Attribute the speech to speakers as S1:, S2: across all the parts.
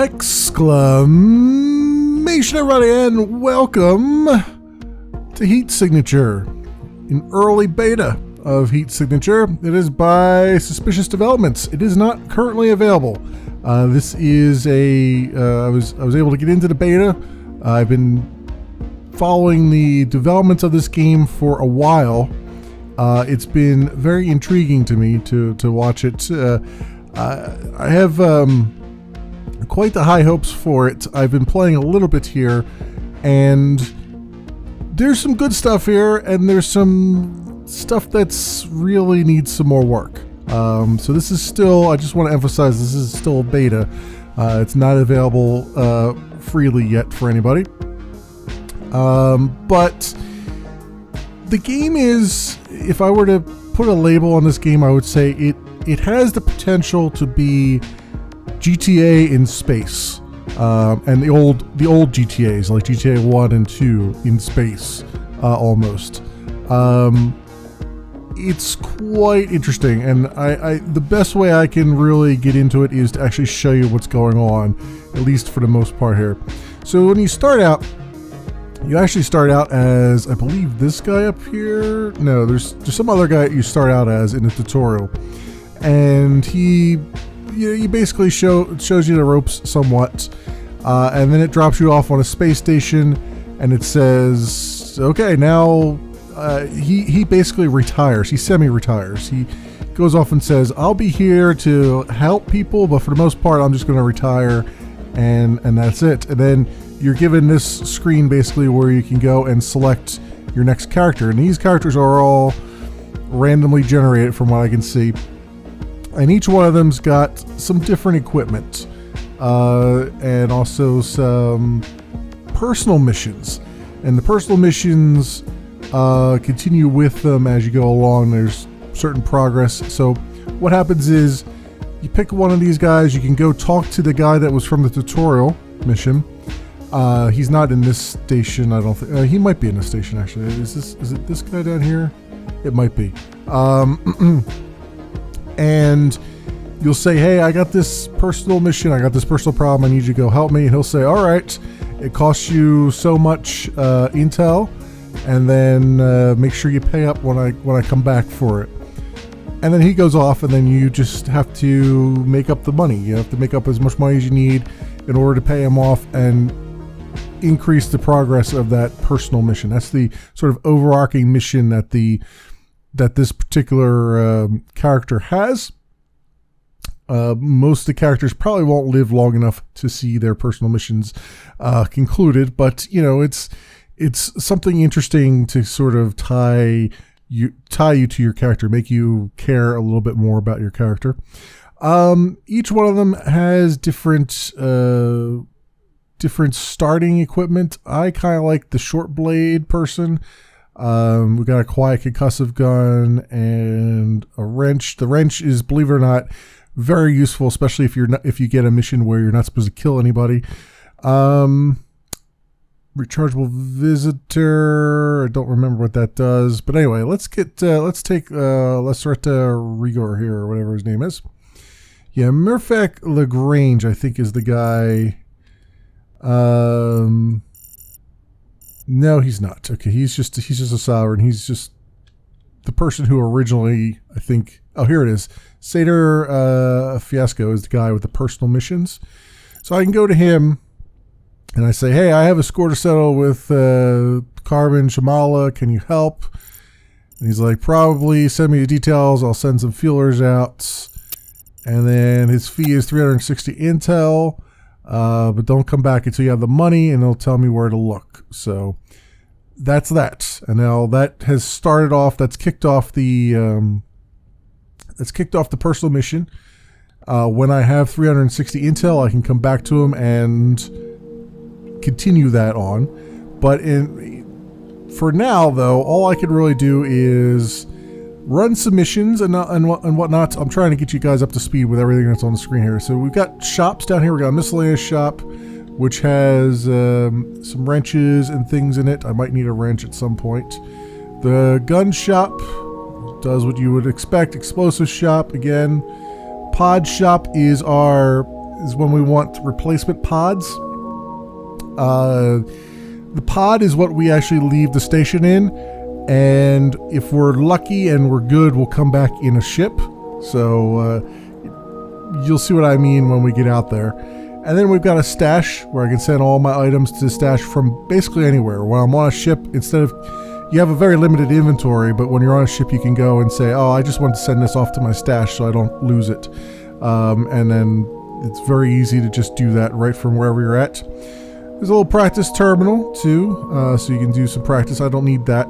S1: Exclamation, everybody, and welcome to Heat Signature, an early beta of Heat Signature. It is by Suspicious Developments. It is not currently available. This is I was able to get into the beta. I've been following the developments of this game for a while. It's been very intriguing to me to watch it. I have quite the high hopes for it. I've been playing a little bit here, and there's some good stuff here, and there's some stuff that's really needs some more work. So this is still, I just want to emphasize, this is still a beta. It's not available freely yet for anybody. But the game is, if I were to put a label on this game, I would say it has the potential to be GTA in space, and the old GTAs like GTA 1 and 2 in space, almost. It's quite interesting, and the best way I can really get into it is to actually show you what's going on, at least for the most part here. So when you start out, you actually start out as, I believe, this guy up here. No, there's some other guy you start out as in the tutorial, and he basically shows you the ropes somewhat, and then it drops you off on a space station, and it says, okay, now he basically retires. He semi-retires. He goes off and says, I'll be here to help people, but for the most part, I'm just going to retire, and that's it. And then you're given this screen basically where you can go and select your next character, and these characters are all randomly generated from what I can see. And each one of them's got some different equipment, and also some personal missions. And the personal missions continue with them as you go along. There's certain progress. So what happens is, you pick one of these guys, you can go talk to the guy that was from the tutorial mission. He's not in this station, I don't think. He might be in this station, actually. Is it this guy down here? It might be. And you'll say, hey, I got this personal mission, I got this personal problem, I need you to go help me. And he'll say, all right, it costs you so much intel, and then make sure you pay up when I come back for it. And then he goes off, and then you just have to make up the money. You have to make up as much money as you need in order to pay him off and increase the progress of that personal mission. That's the sort of overarching mission that this particular character has. Most of the characters probably won't live long enough to see their personal missions concluded, but it's something interesting to sort of tie you to your character, make you care a little bit more about your character. Each one of them has different starting equipment. I kind of like the short blade person. We got a quiet concussive gun and a wrench. The wrench is, believe it or not, very useful, especially if you get a mission where you're not supposed to kill anybody. Rechargeable visitor. I don't remember what that does, but anyway, let's start Rigor here, or whatever his name is. Yeah, Murfak Lagrange, I think, is the guy. No, he's not. Okay, he's just a sovereign. He's just the person who originally, I think. Oh, here it is. Seder Fiasco is the guy with the personal missions. So I can go to him, and I say, hey, I have a score to settle with Carbon Shamala. Can you help? And he's like, probably. Send me the details. I'll send some feelers out. And then his fee is 360 intel. But don't come back until you have the money, and they'll tell me where to look. So that's that. And now that has started off. That's kicked off the personal mission. When I have 360 intel, I can come back to him and continue that on. But for now, though, all I can really do is run submissions and whatnot. I'm trying to get you guys up to speed with everything that's on the screen here. So we've got shops down here. We've got a miscellaneous shop, which has some wrenches and things in it. I might need a wrench at some point. The gun shop does what you would expect. Explosive shop, again. Pod shop is our is when we want replacement pods. The pod is what we actually leave the station in, and if we're lucky and we're good, we'll come back in a ship. So you'll see what I mean when we get out there. And then we've got a stash where I can send all my items to the stash from basically anywhere. When I'm on a ship, instead of, you have a very limited inventory, but when you're on a ship, you can go and say, oh, I just want to send this off to my stash so I don't lose it. And then it's very easy to just do that right from wherever you're at. There's a little practice terminal too, so you can do some practice. I don't need that.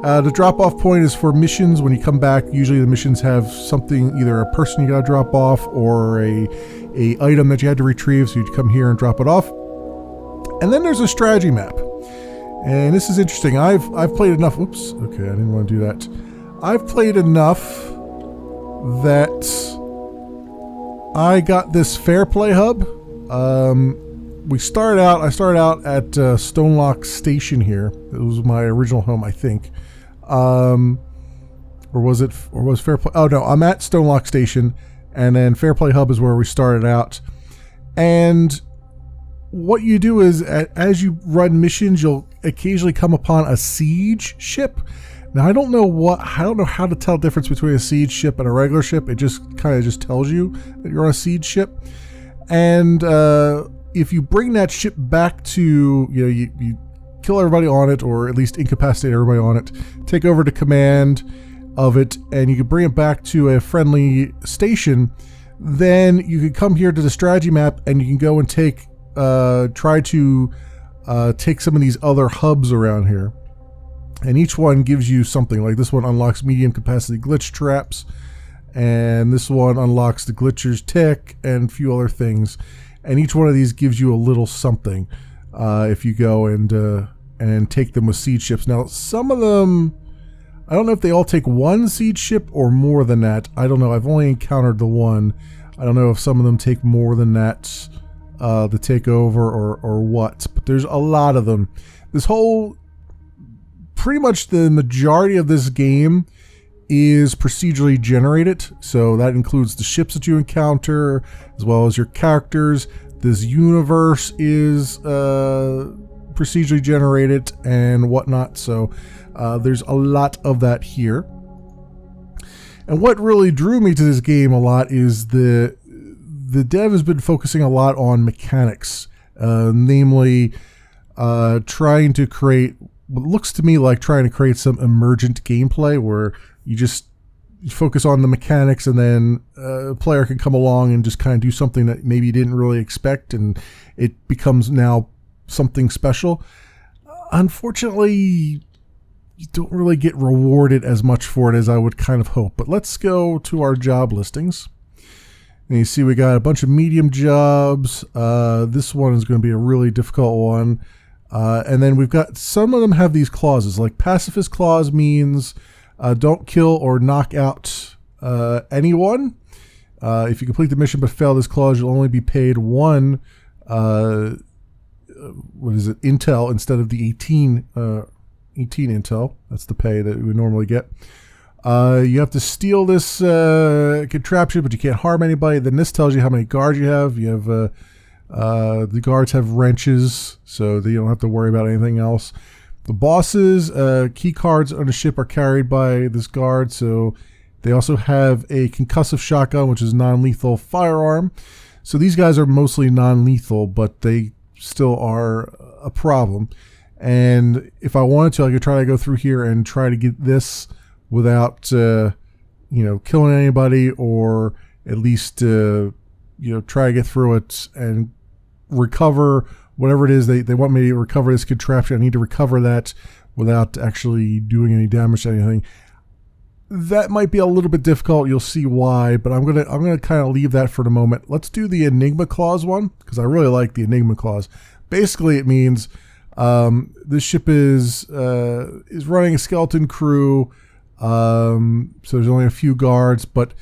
S1: The drop-off point is for missions. When you come back, usually the missions have something, either a person you gotta drop off or a item that you had to retrieve, so you'd come here and drop it off. And then there's a strategy map. And this is interesting. I've played enough. Oops. Okay, I didn't want to do that. I've played enough that I got this Fair Play hub. I started out at Stonelock Station here. It was my original home, I think. Or was Fair Play? Oh no, I'm at Stonelock Station, and then Fair Play Hub is where we started out. And what you do is, as you run missions, you'll occasionally come upon a siege ship. Now I don't know how to tell the difference between a siege ship and a regular ship. It just kind of just tells you that you're on a siege ship. And if you bring that ship back to, you kill everybody on it, or at least incapacitate everybody on it, take over the command of it, and you can bring it back to a friendly station, then you can come here to the strategy map and you can go and try to take some of these other hubs around here. And each one gives you something. Like this one unlocks medium capacity glitch traps, and this one unlocks the glitcher's tech and a few other things. And each one of these gives you a little something if you go and take them with siege ships. Now, some of them, I don't know if they all take one siege ship or more than that. I don't know. I've only encountered the one. I don't know if some of them take more than that, the takeover or what. But there's a lot of them. Pretty much the majority of this game is procedurally generated, so that includes the ships that you encounter as well as your characters. This universe is procedurally generated and whatnot, so there's a lot of that here. And what really drew me to this game a lot is the dev has been focusing a lot on mechanics, namely trying to create what looks to me like trying to create some emergent gameplay where you just focus on the mechanics, and then a player can come along and just kind of do something that maybe you didn't really expect, and it becomes now something special. Unfortunately, you don't really get rewarded as much for it as I would kind of hope. But let's go to our job listings. And you see we got a bunch of medium jobs. This one is going to be a really difficult one. And then we've got, some of them have these clauses, like pacifist clause means don't kill or knock out anyone. If you complete the mission but fail this clause, you'll only be paid one intel instead of the 18 intel. That's the pay that we would normally get. You have to steal this contraption, but you can't harm anybody. Then this tells you how many guards you have. You have the guards have wrenches, so that you don't have to worry about anything else. The bosses, key cards on the ship are carried by this guard, so they also have a concussive shotgun, which is non-lethal firearm. So these guys are mostly non-lethal, but they still are a problem. And if I wanted to, I could try to go through here and try to get this without, killing anybody, or at least, try to get through it and recover whatever it is they want me to recover. This contraption, I need to recover that without actually doing any damage to anything. That might be a little bit difficult. You'll see why, but I'm gonna kind of leave that for the moment. Let's do the Enigma clause one, because I really like the Enigma clause. Basically, it means this ship is running a skeleton crew, so there's only a few guards, but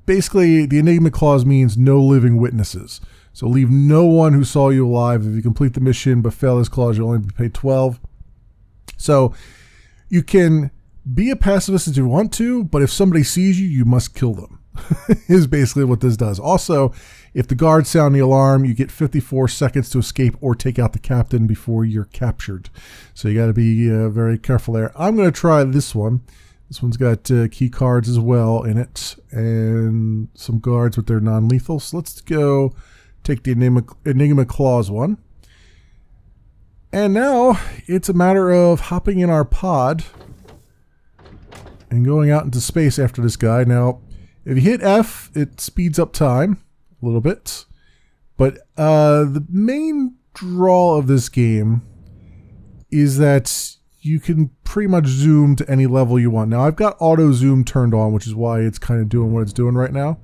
S1: basically the Enigma clause means no living witnesses. So leave no one who saw you alive. If you complete the mission but fail this clause, you'll only be paid 12. So you can be a pacifist if you want to, but if somebody sees you, you must kill them, is basically what this does. Also, If the guards sound the alarm, you get 54 seconds to escape or take out the captain before you're captured. So you got to be very careful there. I'm going to try this one. This one's got key cards as well in it, and some guards with their non-lethal. So let's go take the Enigma Claws one. And now it's a matter of hopping in our pod and going out into space after this guy. Now, if you hit F, it speeds up time a little bit. But the main draw of this game is that you can pretty much zoom to any level you want. Now, I've got auto zoom turned on, which is why it's kind of doing what it's doing right now.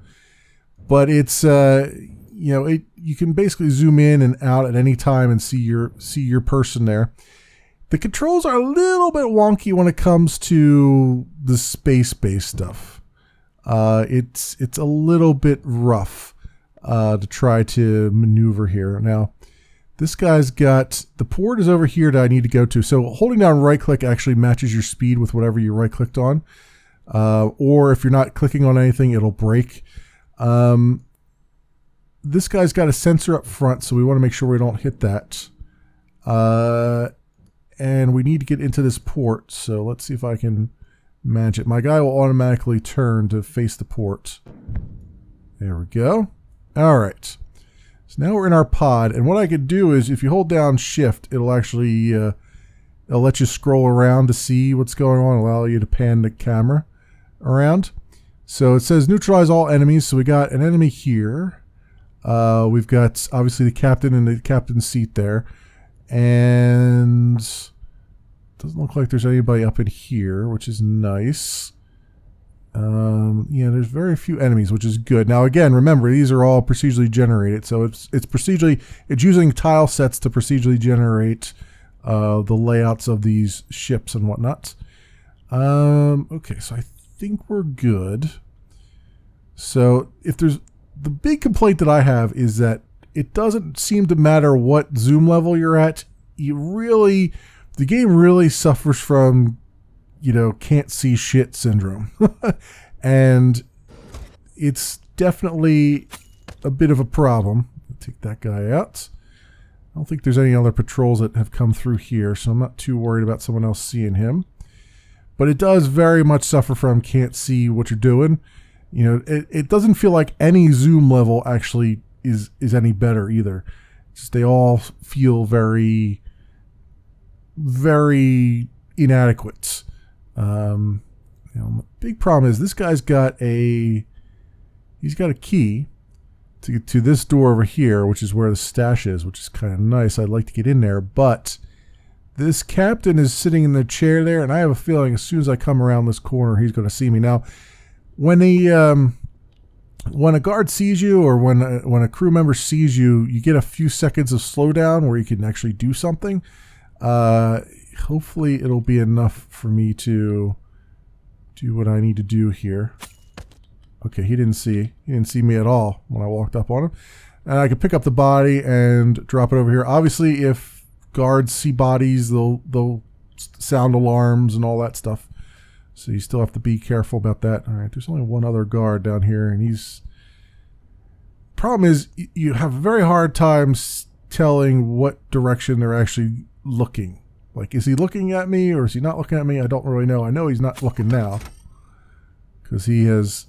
S1: But it's, you know, you can basically zoom in and out at any time and see your person there. The controls are a little bit wonky when it comes to the space-based stuff. It's a little bit rough to try to maneuver here. Now, this guy's got, the port is over here that I need to go to. So holding down right-click actually matches your speed with whatever you right-clicked on. Or if you're not clicking on anything, it'll break. This guy's got a sensor up front, so we want to make sure we don't hit that. And we need to get into this port, so let's see if I can manage it. My guy will automatically turn to face the port. There we go. All right. So now we're in our pod, and what I could do is if you hold down shift, it'll actually it'll let you scroll around to see what's going on, allow you to pan the camera around. So it says neutralize all enemies, so we got an enemy here. We've got obviously the captain in the captain's seat there, and doesn't look like there's anybody up in here, which is nice. Yeah, there's very few enemies, which is good. Now again, remember these are all procedurally generated, so it's using tile sets to procedurally generate the layouts of these ships and whatnot. Okay, so I think we're good. So if there's the big complaint that I have is that it doesn't seem to matter what zoom level you're at. The game really suffers from, you know, can't see shit syndrome. And it's definitely a bit of a problem. Take that guy out. I don't think there's any other patrols that have come through here, so I'm not too worried about someone else seeing him. But it does very much suffer from can't see what you're doing. You know, it doesn't feel like any zoom level actually is any better either. It's just they all feel very, very inadequate. You know, big problem is this guy's got a key to get to this door over here, which is where the stash is, which is kind of nice. I'd like to get in there, but this captain is sitting in the chair there, and I have a feeling as soon as I come around this corner, he's going to see me. Now, when a guard sees you, or when a crew member sees you, you get a few seconds of slowdown where you can actually do something. Hopefully it'll be enough for me to do what I need to do here. Okay, he didn't see me at all when I walked up on him. And I can pick up the body and drop it over here. Obviously, if guards see bodies, they'll sound alarms and all that stuff. So you still have to be careful about that. All right, there's only one other guard down here, and he's... Problem is, you have a very hard time telling what direction they're actually looking. Like, is he looking at me, or is he not looking at me? I don't really know. I know he's not looking now, because he has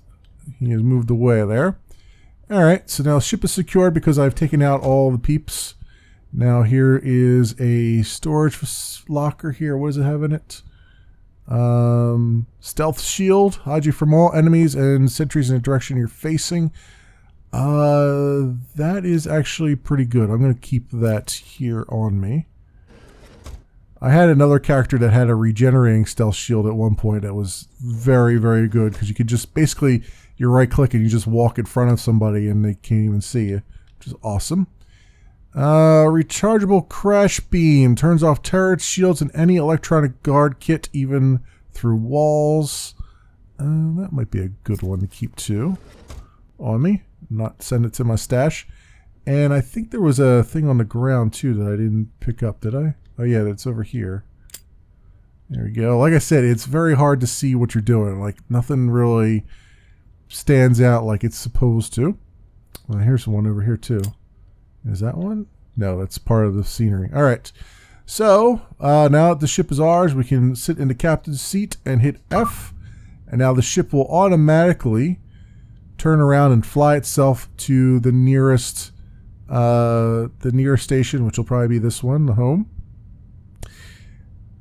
S1: moved away there. All right, so now the ship is secured because I've taken out all the peeps. Now here is a storage locker here. What does it have in it? Stealth shield, hide you from all enemies and sentries in the direction you're facing. That is actually pretty good. I'm going to keep that here on me. I had another character that had a regenerating stealth shield at one point that was very, very good, because you could just basically, you right click and you just walk in front of somebody and they can't even see you, which is awesome. Rechargeable crash beam turns off turrets, shields, and any electronic guard kit, even through walls. That might be a good one to keep too on me, not send it to my stash. And I think there was a thing on the ground too that I didn't pick up, did I? Oh yeah, that's over here. There we go. Like I said, it's very hard to see what you're doing. Like, nothing really stands out like it's supposed to. Well, here's one over here too. Is that one? No, that's part of the scenery. All right. So now that the ship is ours, we can sit in the captain's seat and hit F. And now the ship will automatically turn around and fly itself to the nearest station, which will probably be this one, the home.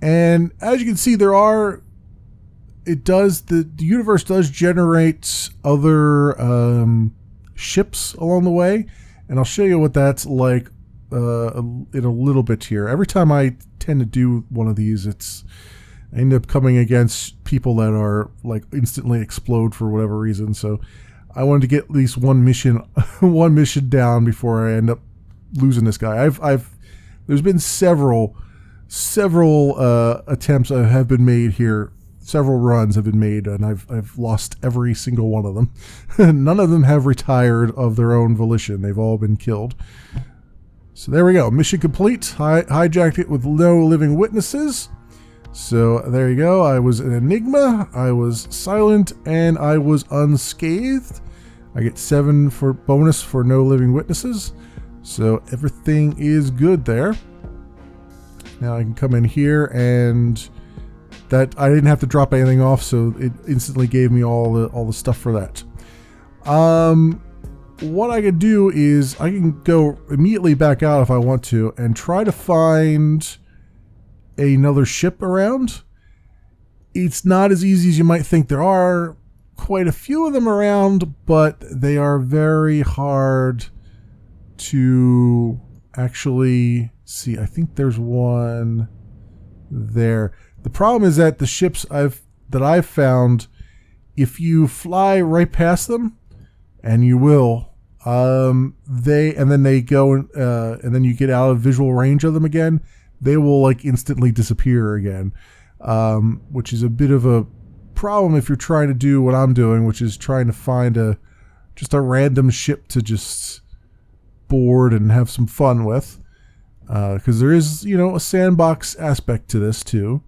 S1: And as you can see, the universe does generate other ships along the way, and I'll show you what that's like in a little bit here. Every time I tend to do one of these, I end up coming against people that are like instantly explode for whatever reason. So I wanted to get at least one mission down before I end up losing this guy. There's been several attempts have been made here. Several runs have been made, and I've lost every single one of them. None of them have retired of their own volition. They've all been killed. So there we go. Mission complete. Hijacked it with no living witnesses. So there you go. I was an enigma, I was silent, and I was unscathed. I get 7 for bonus for no living witnesses. So everything is good there. Now I can come in here, and that I didn't have to drop anything off, so it instantly gave me all the stuff for that. What I could do is I can go immediately back out if I want to and try to find another ship around. It's not as easy as you might think. There are quite a few of them around, but they are very hard to actually see. I think there's one there. The problem is that the ships that I've found, if you fly right past them, and you will, and then they go and then you get out of visual range of them again, they will like instantly disappear again, which is a bit of a problem if you're trying to do what I'm doing, which is trying to find just a random ship to just board and have some fun with, because there is, a sandbox aspect to this too.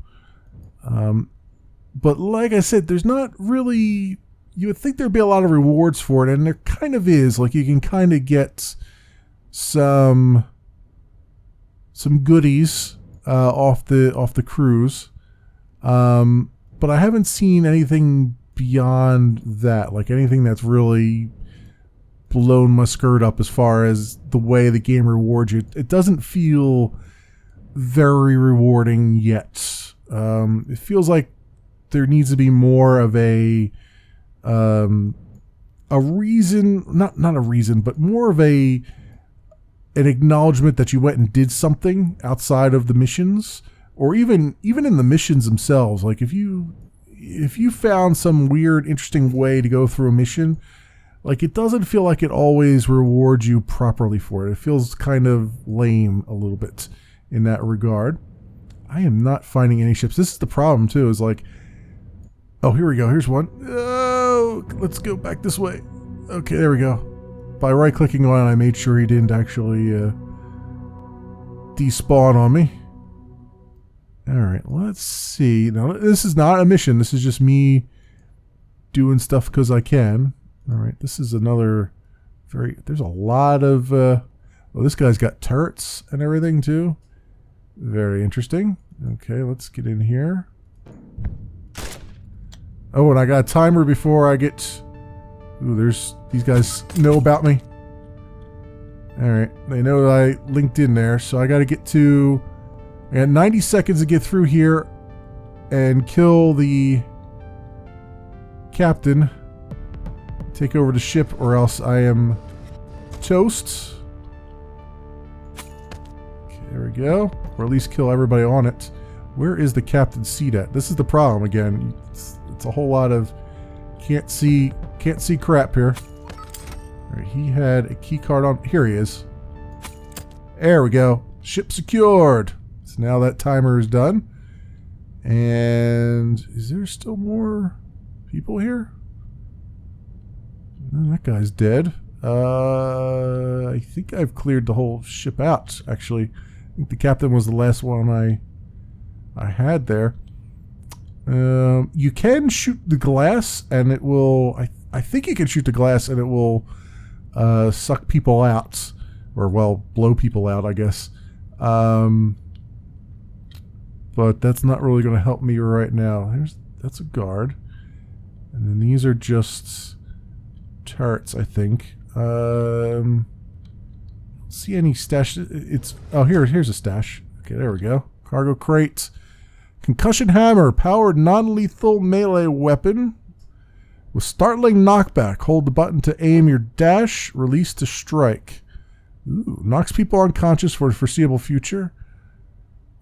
S1: But like I said, there's not really, you would think there'd be a lot of rewards for it, and there kind of is. Like, you can kind of get some goodies off the cruise, but I haven't seen anything beyond that, like anything that's really blown my skirt up as far as the way the game rewards you. It doesn't feel very rewarding yet. It feels like there needs to be more of a reason, not a reason, but more of an acknowledgement that you went and did something outside of the missions, or even in the missions themselves. Like if you found some weird, interesting way to go through a mission, like it doesn't feel like it always rewards you properly for it. It feels kind of lame a little bit in that regard. I am not finding any ships. This is the problem too, is like, oh, here we go. Here's one. Oh, let's go back this way. Okay, there we go. By right-clicking on it, I made sure he didn't actually despawn on me. All right, let's see. Now, this is not a mission. This is just me doing stuff because I can. All right, this is another there's a lot of, well, this guy's got turrets and everything too. Very interesting. Okay, let's get in here. Oh, and I got a timer before I get... Ooh, these guys know about me. Alright, they know that I linked in there, so I gotta get to... I got 90 seconds to get through here and kill the captain. Take over the ship, or else I am toast. Okay, there we go. Or at least kill everybody on it. Where is the captain's seat at? This is the problem again. It's a whole lot of can't see crap here. All right, he had a key card on. Here he is. There we go. Ship secured. So now that timer is done. And is there still more people here? Oh, that guy's dead. I think I've cleared the whole ship out, actually. I think the captain was the last one I had there. You can shoot the glass, and it will... I think you can shoot the glass, and it will suck people out, or well, blow people out, I guess. But that's not really going to help me right now. That's a guard, and then these are just turrets, I think. See any stash? Here's a stash. Okay, there we go. Cargo crate, concussion hammer, powered non-lethal melee weapon with startling knockback. Hold the button to aim your dash. Release to strike. Ooh, knocks people unconscious for the foreseeable future.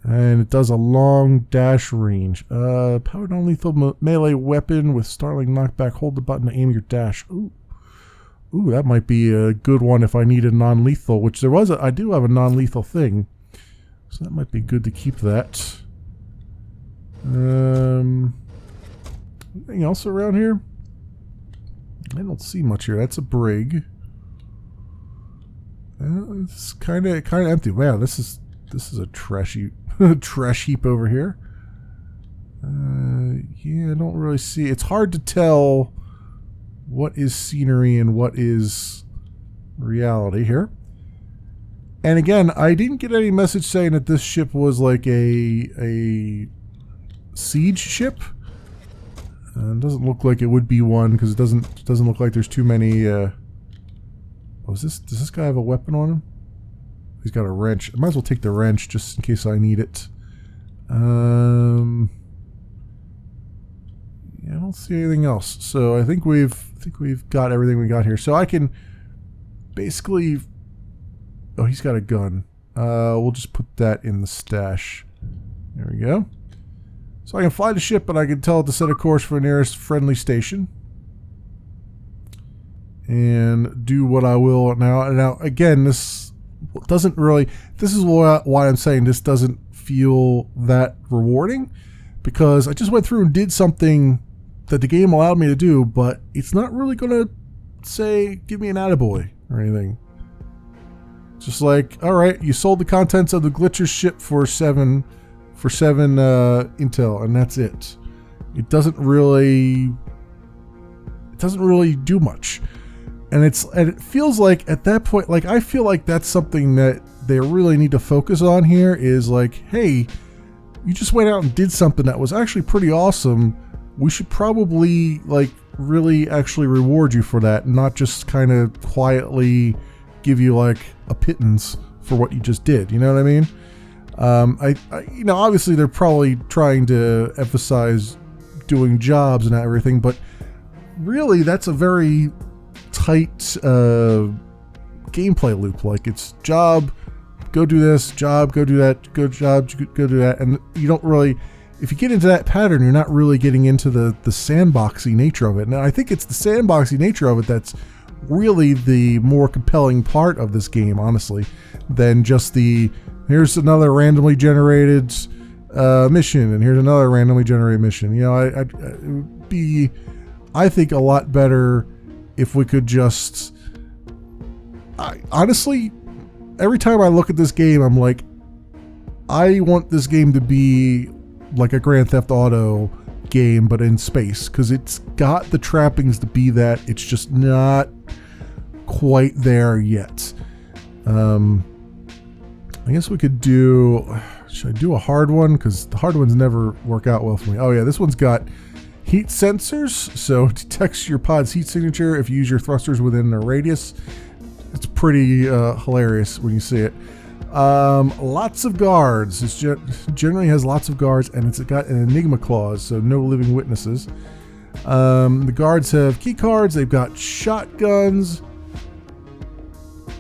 S1: And it does a long dash range. Powered non-lethal melee weapon with startling knockback. Hold the button to aim your dash. Ooh, that might be a good one if I need a non-lethal, which there was. I do have a non-lethal thing, so that might be good to keep that. Anything else around here? I don't see much here. That's a brig. It's kind of empty. Wow, this is a trashy trash heap over here. Yeah, I don't really see. It's hard to tell what is scenery and what is reality here. And again, I didn't get any message saying that this ship was like a siege ship. It doesn't look like it would be one because it doesn't look like there's too many. Does this guy have a weapon on him? He's got a wrench. I might as well take the wrench just in case I need it. Yeah, I don't see anything else. So I think we've got everything we got here. So I can basically. Oh, he's got a gun. We'll just put that in the stash. There we go. So I can fly the ship, and I can tell it to set a course for the nearest friendly station. And do what I will now. Now, again, this doesn't really... This is why I'm saying this doesn't feel that rewarding. Because I just went through and did something that the game allowed me to do, but it's not really going to say, give me an attaboy or anything. Just like, alright, you sold the contents of the Glitcher's ship for 7 intel, and that's it. It doesn't really do much. And it feels like at that point, like I feel like that's something that they really need to focus on here is like, hey, you just went out and did something that was actually pretty awesome. We should probably like really actually reward you for that, and not just kind of quietly give you like a pittance for what you just did. You know what I mean? You know, obviously they're probably trying to emphasize doing jobs and everything, but really that's a very tight gameplay loop. Like it's job, go do this, job, go do that, go job, go do that, and you don't really. If you get into that pattern, you're not really getting into the sandboxy nature of it. And I think it's the sandboxy nature of it that's really the more compelling part of this game, honestly, than just the here's another randomly generated mission and here's another randomly generated mission. You know, it would be, I think, a lot better if we could just. Honestly, every time I look at this game, I'm like, I want this game to be like a Grand Theft Auto game, but in space, because it's got the trappings to be that. It's just not quite there yet. I guess we could do. Should I do a hard one? Because the hard ones never work out well for me. Oh yeah, this one's got heat sensors, so it detects your pod's heat signature if you use your thrusters within a radius. It's pretty hilarious when you see it. Lots of guards. It generally has lots of guards, and it's got an enigma clause, so no living witnesses. The guards have key cards. They've got shotguns.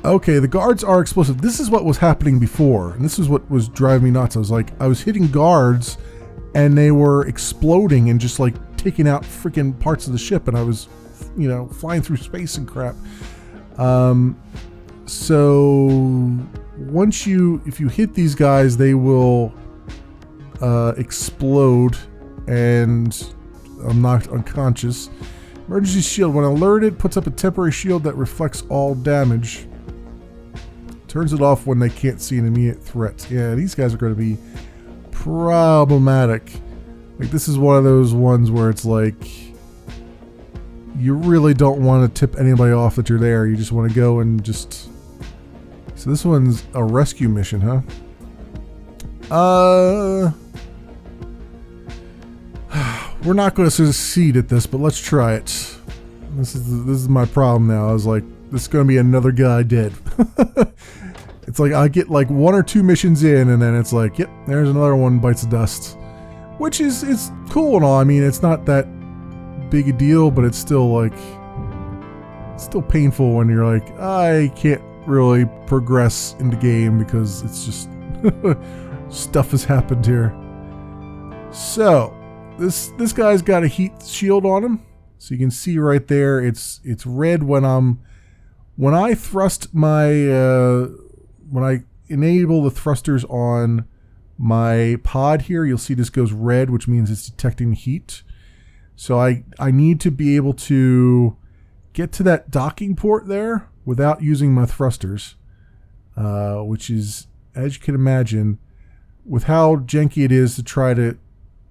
S1: Okay, the guards are explosive. This is what was happening before, and this is what was driving me nuts. I was hitting guards, and they were exploding and just like taking out freaking parts of the ship, and I was, you know, flying through space and crap. So once if you hit these guys, they will explode, and I'm knocked unconscious. Emergency shield. When alerted, puts up a temporary shield that reflects all damage. Turns it off when they can't see an immediate threat. Yeah, these guys are going to be problematic. Like, this is one of those ones where it's like, you really don't want to tip anybody off that you're there. You just want to go and just... So this one's a rescue mission, huh? We're not going to succeed at this, but let's try it. This is my problem now. I was like, this is going to be another guy dead. It's like I get like 1 or 2 missions in, and then it's like, yep, there's another one bites the dust. Which is, it's cool and all. I mean, it's not that big a deal, but it's still like, it's still painful when you're like, I can't really progress in the game because it's just stuff has happened here. So this guy's got a heat shield on him, so you can see right there it's red when I thrust my when I enable the thrusters on my pod here. You'll see this goes red, which means it's detecting heat. So I need to be able to get to that docking port there without using my thrusters, which is, as you can imagine, with how janky it is to try to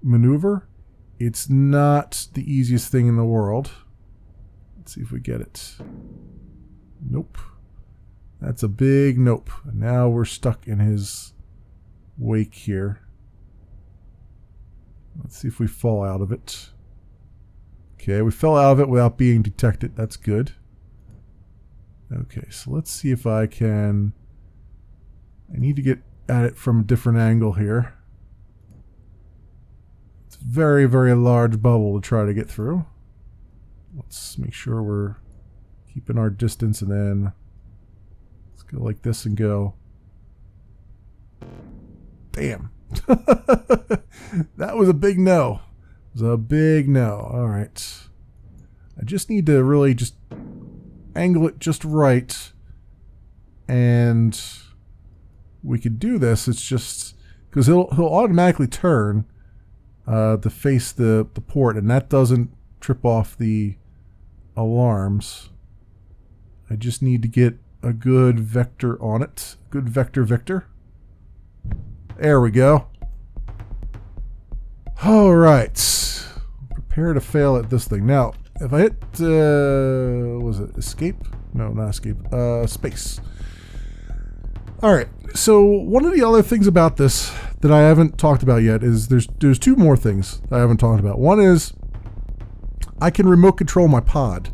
S1: maneuver, it's not the easiest thing in the world. Let's see if we get it. Nope. That's a big nope. Now we're stuck in his wake here. Let's see if we fall out of it. Okay, we fell out of it without being detected. That's good. Okay, so let's see if I can... I need to get at it from a different angle here. It's a very, very large bubble to try to get through. Let's make sure we're keeping our distance, and then let's go like this and go. Damn. That was a big no. It was a big no. Alright. I just need to really just angle it just right, and we could do this. It's just because he'll automatically turn to face the port, and that doesn't trip off the alarms. I just need to get a good vector on it. Good vector. There we go. Alright. Prepare to fail at this thing. Now, if I hit, was it escape? No, not escape. Space. Alright, so one of the other things about this that I haven't talked about yet is there's 2 more things that I haven't talked about. One is I can remote control my pod.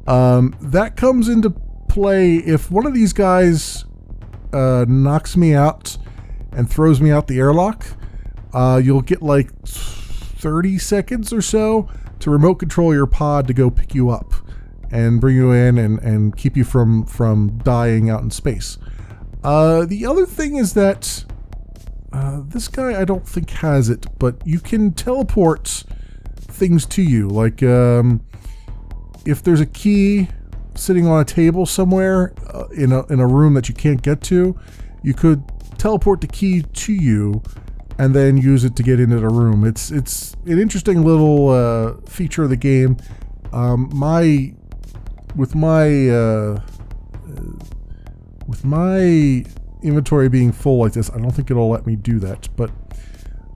S1: That comes into play if one of these guys knocks me out and throws me out the airlock. You'll get like 30 seconds or so to remote control your pod to go pick you up and bring you in and keep you from dying out in space. The other thing is that this guy I don't think has it, but you can teleport things to you. Like if there's a key sitting on a table somewhere in a room that you can't get to, you could teleport the key to you and then use it to get into the room. It's an interesting little feature of the game. With my inventory being full like this, I don't think it'll let me do that. But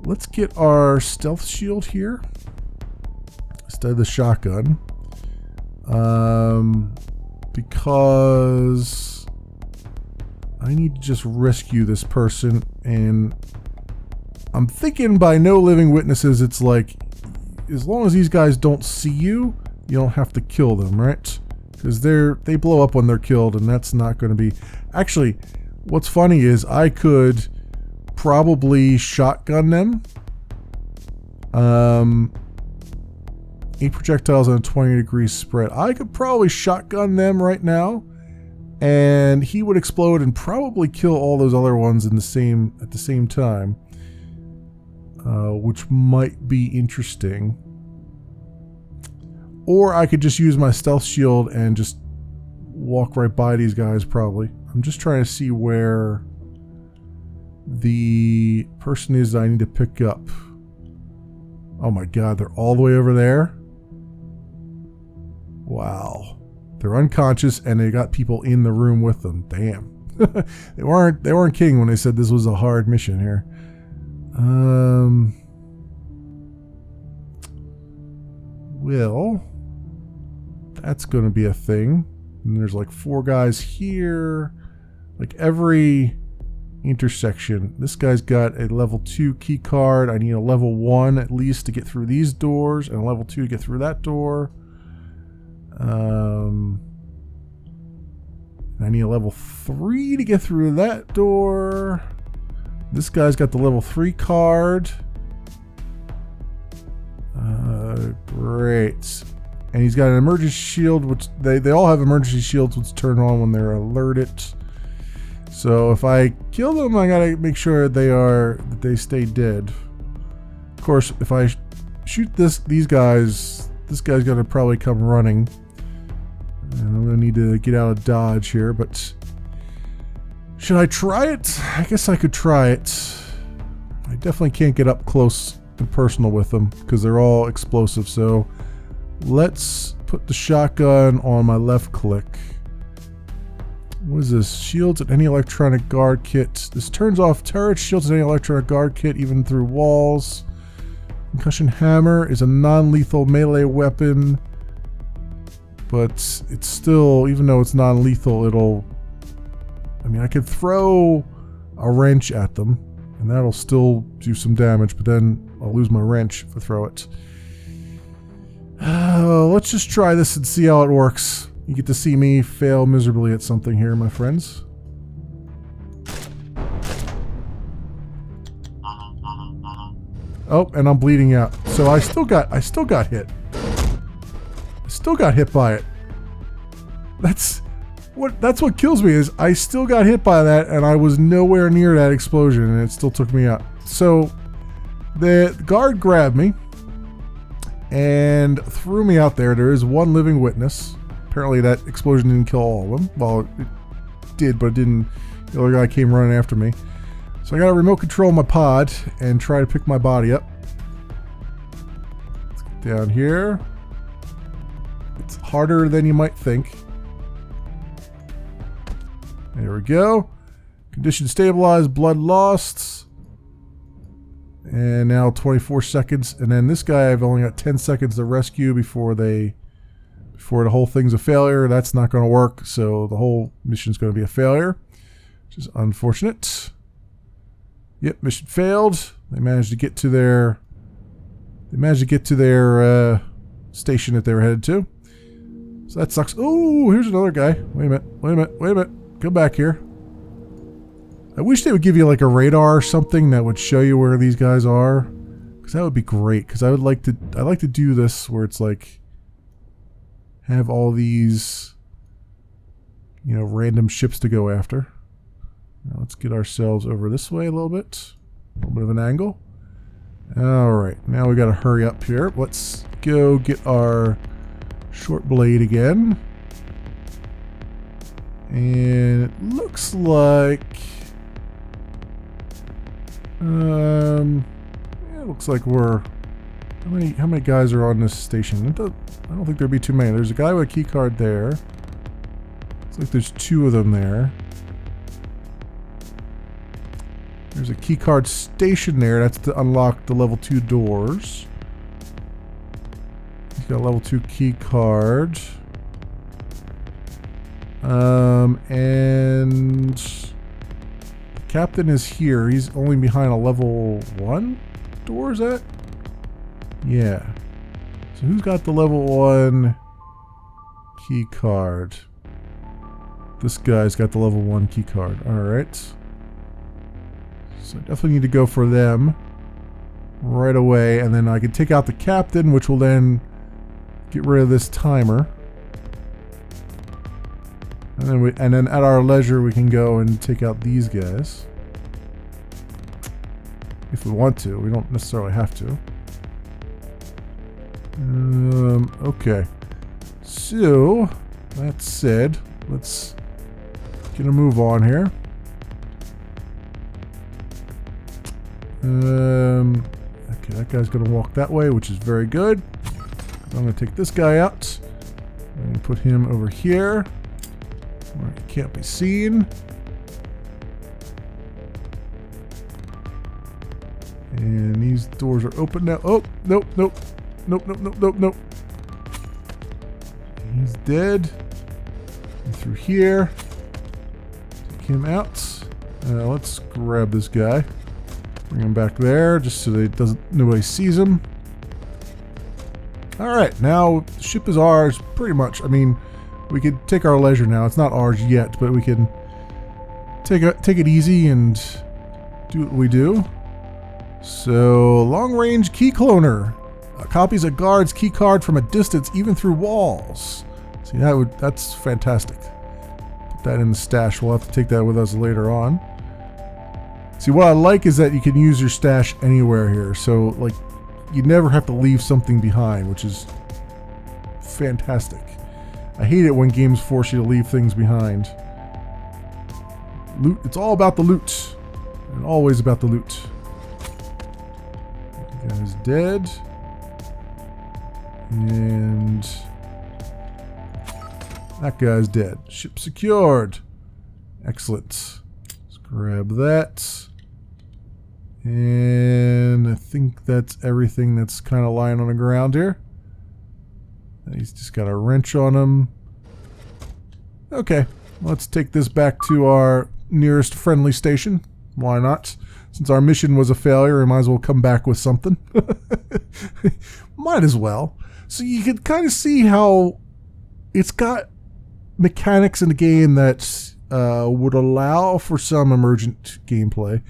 S1: let's get our stealth shield here instead of the shotgun, because I need to just rescue this person, and I'm thinking by no living witnesses, it's like, as long as these guys don't see you, you don't have to kill them, right? Because they blow up when they're killed, and that's not going to be... Actually, what's funny is I could probably shotgun them. 8 projectiles on a 20-degree spread. I could probably shotgun them right now, and he would explode and probably kill all those other ones at the same time. Which might be interesting. Or I could just use my stealth shield and just walk right by these guys, probably. I'm just trying to see where the person is that I need to pick up. Oh my god, they're all the way over there? Wow. They're unconscious and they got people in the room with them. Damn. They weren't kidding when they said this was a hard mission here. Well, That's going to be a thing. And there's like 4 guys here. Like every intersection. This guy's got a level 2 key card. I need a level 1 at least to get through these doors, and a level 2 to get through that door. I need a level 3 to get through that door. This guy's got the level 3 card. Great. And he's got an emergency shield, which they all have emergency shields which turn on when they're alerted. So if I kill them, I gotta make sure that they stay dead. Of course, if I shoot these guys, this guy's gonna probably come running. And I'm gonna need to get out of dodge here, but should I try it? I guess I could try it. I definitely can't get up close and personal with them because they're all explosive. So let's put the shotgun on my left click. What is this? Shields at any electronic guard kit. This turns off turrets, shields at any electronic guard kit, even through walls. Concussion hammer is a non-lethal melee weapon. But it's still, even though it's non-lethal, I mean, I could throw a wrench at them, and that'll still do some damage, but then I'll lose my wrench if I throw it. Let's just try this and see how it works. You get to see me fail miserably at something here, my friends. Oh, and I'm bleeding out. So I still got hit. I still got hit by it. That's what kills me, is I still got hit by that, and I was nowhere near that explosion, and it still took me out. So the guard grabbed me and threw me out there. There is one living witness. Apparently that explosion didn't kill all of them. Well, it did, but it didn't. The other guy came running after me. So I got to remote control my pod and try to pick my body up. Let's get down here. It's harder than you might think. There we go. Condition stabilized, blood lost. And now 24 seconds. And then this guy, I've only got 10 seconds to rescue before the whole thing's a failure. That's not going to work, so the whole mission's going to be a failure, which is unfortunate. Yep, mission failed. They managed to get to their station that they were headed to. So that sucks. Oh, here's another guy. Wait a minute. Come back here. I wish they would give you like a radar or something that would show you where these guys are, because that would be great. Because I like to do this where it's like, have all these, random ships to go after. Now let's get ourselves over this way a little bit of an angle. Alright, now we got to hurry up here. Let's go get our short blade again. And it looks like it looks like we're how many guys are on this station? I don't think there'd be too many. There's a guy with a key card there. Looks like there's 2 of them there. There's a key card station there. That's to unlock the level 2 doors. He's got a level 2 key card. And the captain is here. He's only behind a level 1 door, is that? Yeah. So who's got the level 1 key card? This guy's got the level 1 key card. Alright. So I definitely need to go for them right away, and then I can take out the captain, which will then get rid of this timer. And then at our leisure we can go and take out these guys. If we want to. We don't necessarily have to. Okay. So, that said, let's get a move on here. Okay, that guy's gonna walk that way, which is very good. I'm gonna take this guy out and put him over here where he can't be seen. And these doors are open now. Oh, nope. He's dead. And through here. Take him out. Let's grab this guy. Bring him back there, just so that nobody sees him. Alright, now the ship is ours, pretty much. I mean, we could take our leisure now. It's not ours yet, but we can take it easy and do what we do. So, long-range key cloner. Copies a guard's key card from a distance, even through walls. See, that's fantastic. Put that in the stash. We'll have to take that with us later on. See, what I like is that you can use your stash anywhere here. So, like, you never have to leave something behind, which is fantastic. I hate it when games force you to leave things behind. Loot. It's all about the loot. And always about the loot. That guy's dead. And that guy's dead. Ship secured. Excellent. Let's grab that. And I think that's everything that's kind of lying on the ground here. He's just got a wrench on him. Okay, let's take this back to our nearest friendly station. Why not? Since our mission was a failure, we might as well come back with something. Might as well. So you can kind of see how it's got mechanics in the game that would allow for some emergent gameplay.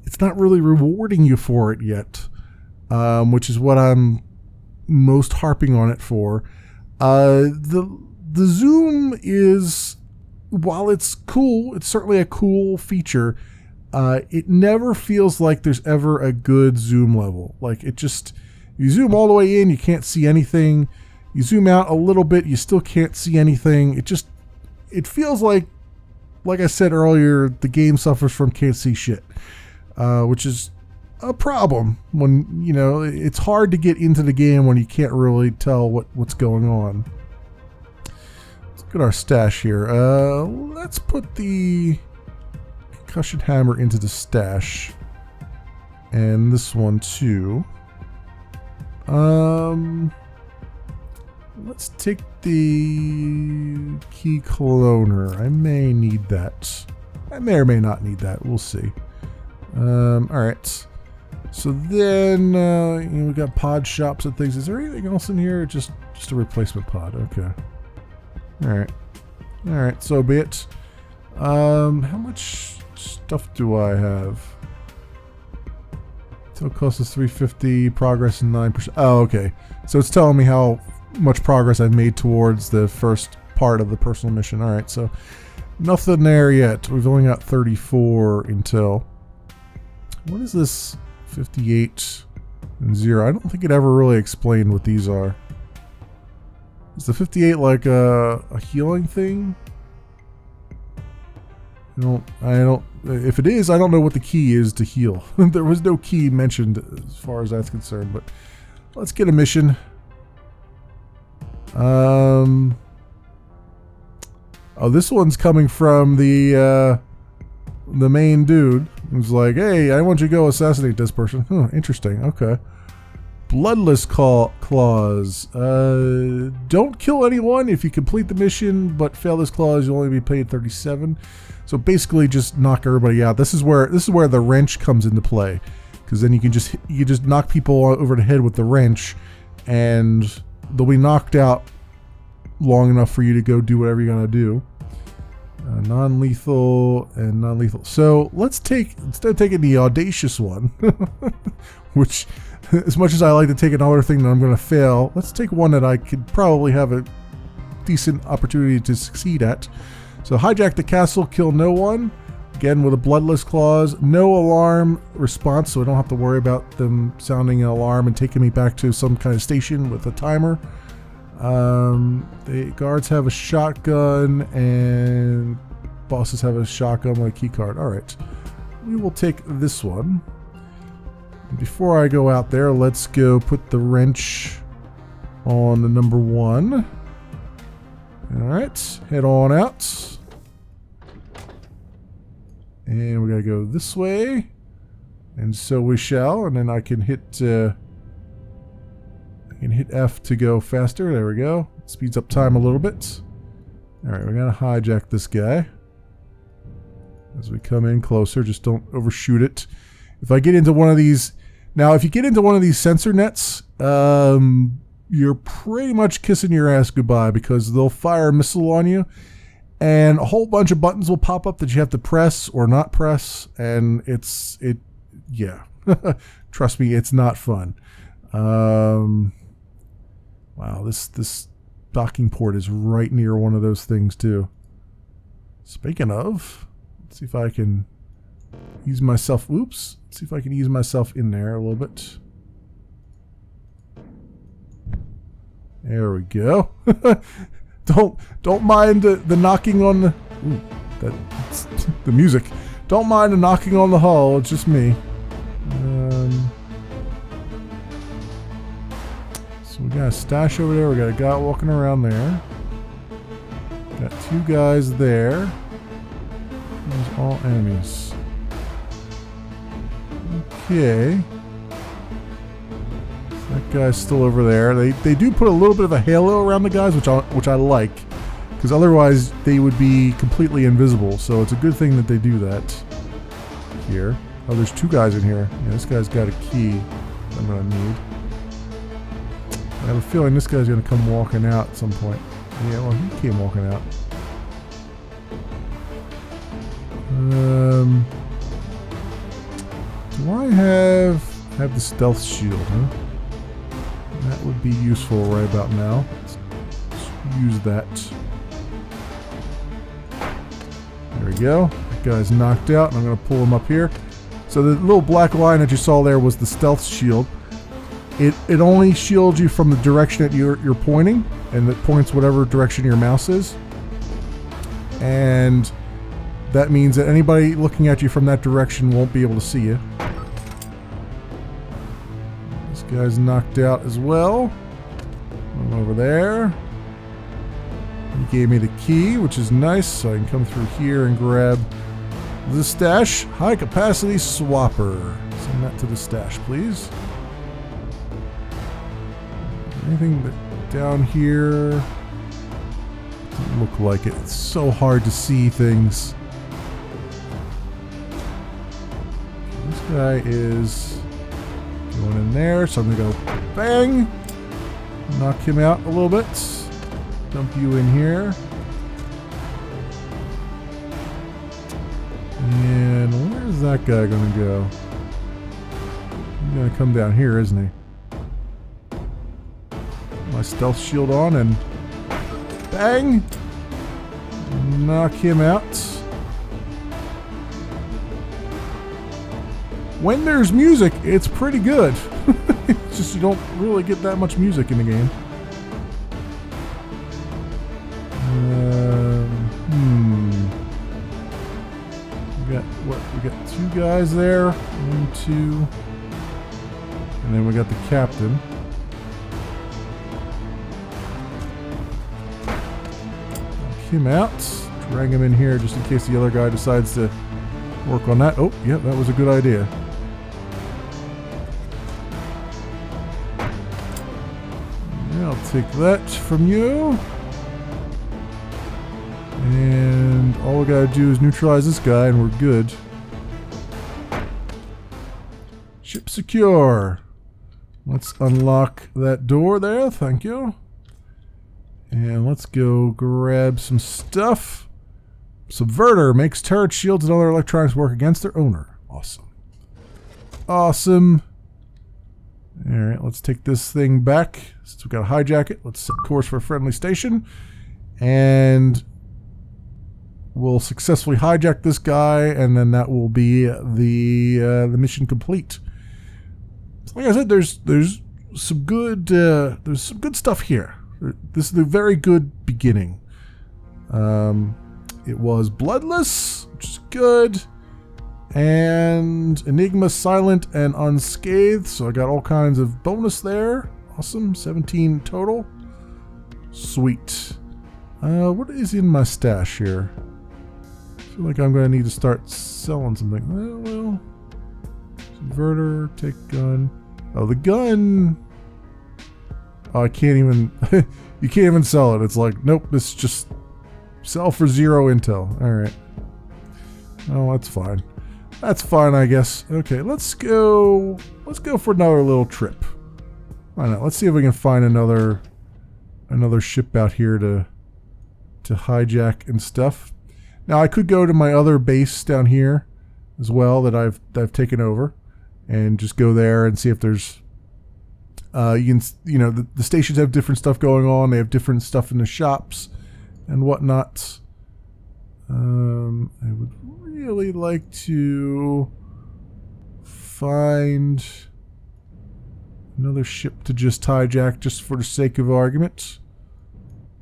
S1: It's not really rewarding you for it yet, which is what I'm most harping on it for. The zoom is, while it's cool, it's certainly a cool feature. It never feels like there's ever a good zoom level. Like, it just, you zoom all the way in, you can't see anything. You zoom out a little bit, you still can't see anything. It feels like I said earlier, the game suffers from can't see shit, which is a problem when, you know, it's hard to get into the game when you can't really tell what's going on. Let's look at our stash here. Let's put the concussion hammer into the stash, and this one too. Let's take the key cloner. I may need that. I may or may not need that. We'll see. Alright. So then, you know, we got pod shops and things. Is there anything else in here? Just a replacement pod. Okay. Alright. Alright, so be it. How much stuff do I have? Total cost is 350, progress 9%. Oh, okay. So it's telling me how much progress I've made towards the first part of the personal mission. Alright, so nothing there yet. We've only got 34 until. What is this 58 and 0? I don't think it ever really explained what these are. Is the 58 like a healing thing? I don't. If it is, I don't know what the key is to heal. There was no key mentioned as far as that's concerned, but let's get a mission. Oh, this one's coming from the main dude. Who's like, hey, I want you to go assassinate this person. Huh, interesting. Okay. Bloodless clause. Don't kill anyone if you complete the mission, but fail this clause, you'll only be paid 37. So basically, just knock everybody out. This is where the wrench comes into play, because then you just knock people over the head with the wrench, and they'll be knocked out long enough for you to go do whatever you're gonna do. Non-lethal and non-lethal. So instead of taking the audacious one, which, as much as I like to take another thing that I'm going to fail, let's take one that I could probably have a decent opportunity to succeed at. So hijack the castle, kill no one. Again, with a bloodless clause, no alarm response, so I don't have to worry about them sounding an alarm and taking me back to some kind of station with a timer. The guards have a shotgun and bosses have a shotgun with a key card. Alright, we will take this one. Before I go out there, let's go put the wrench on the number 1. Alright, head on out. And we gotta go this way. And so we shall, and then I can hit F to go faster. There we go. Speeds up time a little bit. Alright, we're going to hijack this guy. As we come in closer, just don't overshoot it. If I get into one of these... Now, if you get into one of these sensor nets, you're pretty much kissing your ass goodbye because they'll fire a missile on you and a whole bunch of buttons will pop up that you have to press or not press, and yeah. Trust me, it's not fun. Wow, this docking port is right near one of those things too. Speaking of, let's see if I can ease myself. Oops. Let's see if I can ease myself in there a little bit. There we go. Don't mind the knocking on the the music. Don't mind the knocking on the hull. It's just me. So we got a stash over there. We got a guy walking around there. Got two guys there. Those all enemies. Okay. That guy's still over there. They do put a little bit of a halo around the guys, which I like, because otherwise they would be completely invisible. So it's a good thing that they do that here. Oh, there's two guys in here. Yeah, this guy's got a key I'm gonna need. I have a feeling this guy's gonna come walking out at some point. Yeah, well, he came walking out. Do I have the stealth shield, huh? That would be useful right about now. Let's use that. There we go. That guy's knocked out, and I'm going to pull him up here. So the little black line that you saw there was the stealth shield. It only shields you from the direction that you're pointing, and it points whatever direction your mouse is. And that means that anybody looking at you from that direction won't be able to see you. This guy's knocked out as well. I'm over there. He gave me the key, which is nice, so I can come through here and grab the stash. High capacity swapper. Send that to the stash, please. Anything down here? Doesn't look like it. It's so hard to see things. This guy is going in there, so I'm going to go bang. Knock him out a little bit. Dump you in here. And where's that guy going to go? He's going to come down here, isn't he? My stealth shield on and bang! Knock him out. When there's music, it's pretty good. It's just you don't really get that much music in the game. We got two guys there. 1, 2. And then we got the captain. Knock him out. Drag him in here just in case the other guy decides to work on that. Oh, yeah, that was a good idea. Yeah, I'll take that from you. And all we gotta do is neutralize this guy and we're good. Ship secure. Let's unlock that door there, thank you. And let's go grab some stuff. Subverter makes turret shields and other electronics work against their owner. Awesome. Awesome. Alright, let's take this thing back. Since we gotta hijack it, let's set course for a friendly station. And we'll successfully hijack this guy, and then that will be the mission complete. So like I said, there's some good stuff here. This is a very good beginning. It was bloodless, which is good, and Enigma silent and unscathed. So I got all kinds of bonus there. Awesome, 17 total. Sweet. What is in my stash here? I feel like I'm going to need to start selling something. Well, converter, take gun. Oh, the gun. Oh, I can't even. You can't even sell it. It's like, nope, this just sell for 0 intel. All right. Oh, that's fine. That's fine, I guess. Okay, let's go. Let's go for another little trip. Why not? Let's see if we can find another ship out here to hijack and stuff. Now I could go to my other base down here as well that I've taken over, and just go there and see if there's the stations have different stuff going on. They have different stuff in the shops and whatnot. I would really like to find another ship to just hijack, just for the sake of argument.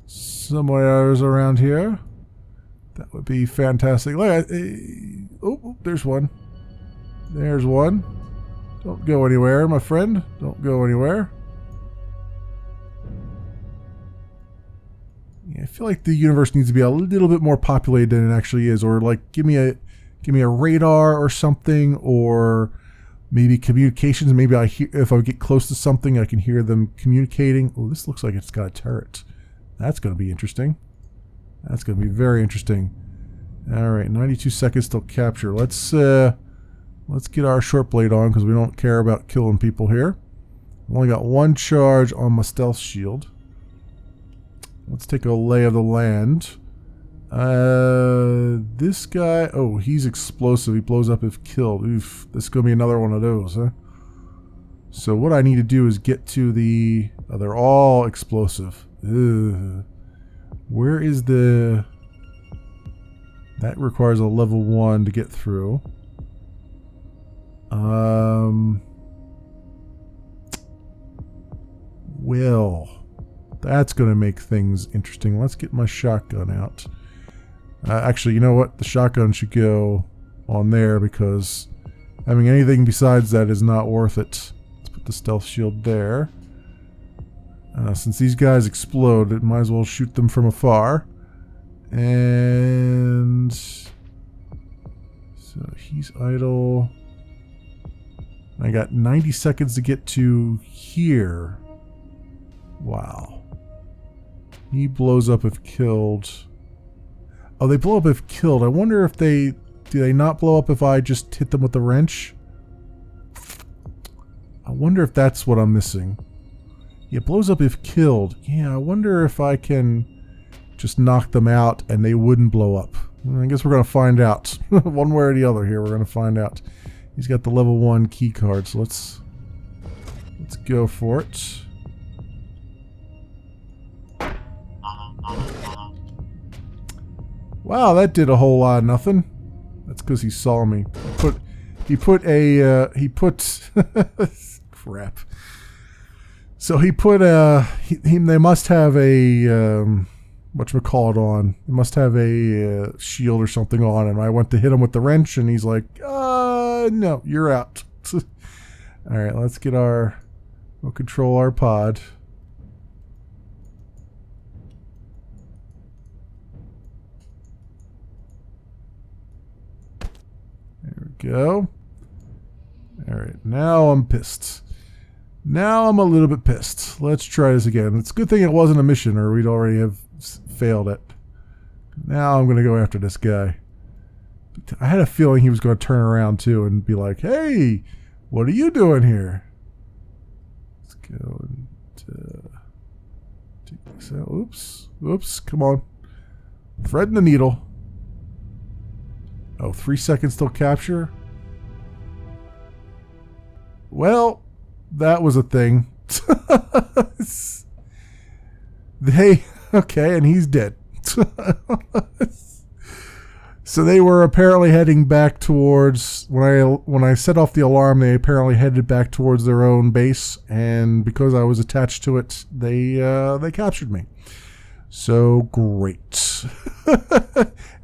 S1: Somewhere around here. That would be fantastic. Oh, there's one. There's one. Don't go anywhere, my friend. Don't go anywhere. Yeah, I feel like the universe needs to be a little bit more populated than it actually is, or like give me a radar or something, or maybe communications. Maybe if I get close to something, I can hear them communicating. Oh, this looks like it's got a turret. That's going to be interesting. That's going to be very interesting. All right, 92 seconds till capture. Let's get our short blade on, because we don't care about killing people here. I've only got 1 charge on my stealth shield. Let's take a lay of the land. This guy, oh, he's explosive. He blows up if killed. Oof, this is going to be another one of those, huh? So what I need to do is get to the... Oh, they're all explosive. Ugh. Where is the... That requires a level 1 to get through. Well, that's going to make things interesting. Let's get my shotgun out. Actually, you know what? The shotgun should go on there, because having anything besides that is not worth it. Let's put the stealth shield there. Since these guys explode, it might as well shoot them from afar. And so he's idle. I got 90 seconds to get to here. Wow. He blows up if killed. Oh, they blow up if killed. I wonder if do they not blow up if I just hit them with the wrench? I wonder if that's what I'm missing. Yeah, it blows up if killed. Yeah, I wonder if I can just knock them out and they wouldn't blow up. I guess we're going to find out. One way or the other here, we're going to find out. He's got the level 1 key card, so let's go for it. Wow, that did a whole lot of nothing. That's because he saw me. He put crap. So he put they must have a whatchamacallit on. They must have a shield or something on, and I went to hit him with the wrench, and he's like, no, you're out. All right, we'll control our pod. There we go. All right, now I'm pissed. Now I'm a little bit pissed. Let's try this again. It's a good thing it wasn't a mission, or we'd already have failed it. Now I'm going to go after this guy. I had a feeling he was going to turn around too and be like, hey, what are you doing here? Let's go and take this out. Oops. Oops. Come on. Threading the needle. Oh, 3 seconds till capture. Well, that was a thing. Okay, and he's dead. So they were apparently heading back towards, when I set off the alarm, they apparently headed back towards their own base, and because I was attached to it, they captured me. So great.